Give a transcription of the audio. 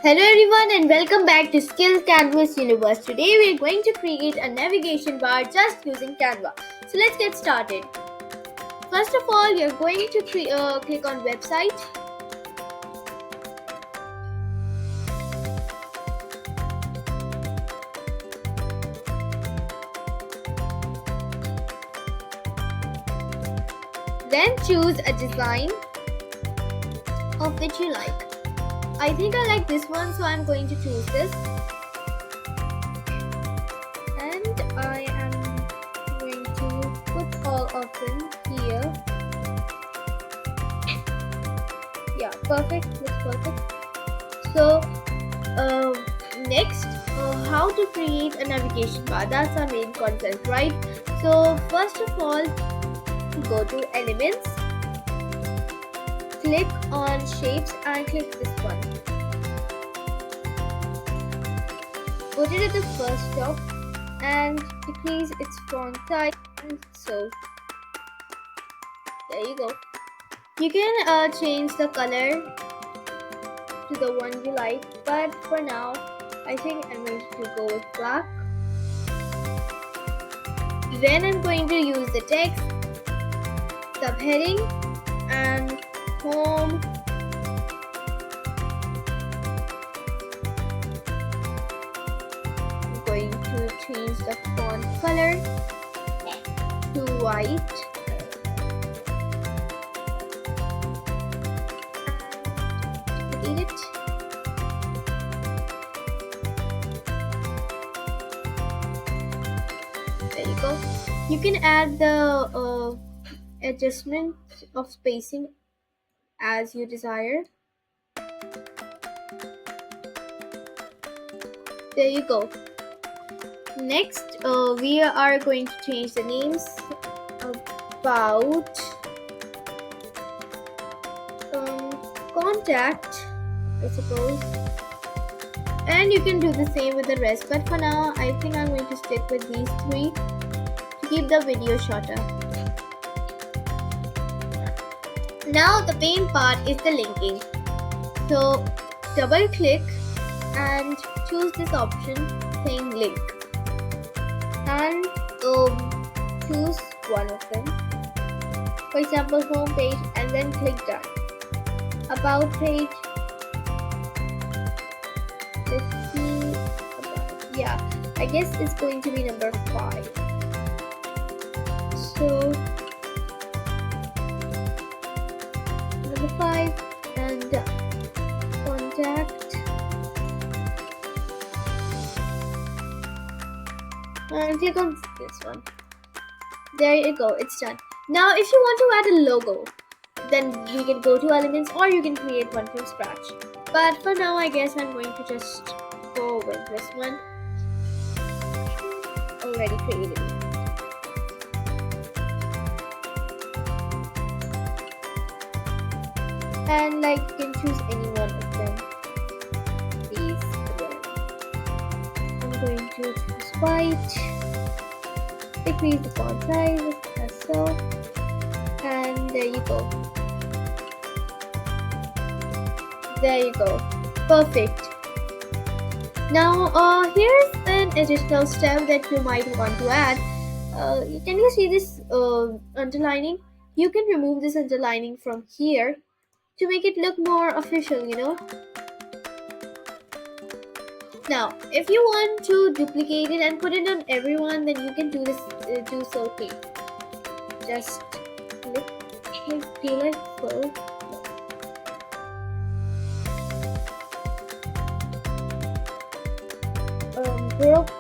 Hello everyone and welcome back to Skill Canvas Universe. Today we are going to create a navigation bar just using Canva. So let's get started. First of all, we are going to click on website. Then choose a design of which you like. I think I like this one, so I'm going to choose this. And I am going to put all of them here. Yeah, perfect. Looks perfect. So, next, how to create a navigation bar. That's our main concept, right? So, first of all, go to Elements. Click on shapes and click this one. Put it at the first stop and decrease its font size. So there you go. You can change the color to the one you like, but for now I think I'm going to go with black. Then I'm going to use the text, subheading, and home. I'm going to change the font color to white. And delete it. There you go. You can add the adjustment of spacing as you desire. There you go. Next, we are going to change the names about contact, I suppose. And you can do the same with the rest, but for now, I think I'm going to stick with these three to keep the video shorter. Now the main part is the linking. So double click and choose this option saying link. And choose one of them. For example, home page, and then click done. About page. Let's see. Yeah, I guess it's going to be number 5. So 5 and contact, and click on this one. There you go, it's done. Now if you want to add a logo, then you can go to Elements or you can create one from scratch, but for now I guess I'm going to just go with this one already created. And like you can choose any one of them. These again. I'm going to choose white. Decrease the font size as so. And there you go. There you go. Perfect. Now here's an additional step that you might want to add. Can you see this underlining? You can remove this underlining from here to make it look more official, you know. Now, if you want to duplicate it and put it on everyone, then you can do this. Do so too. Just do like so. Group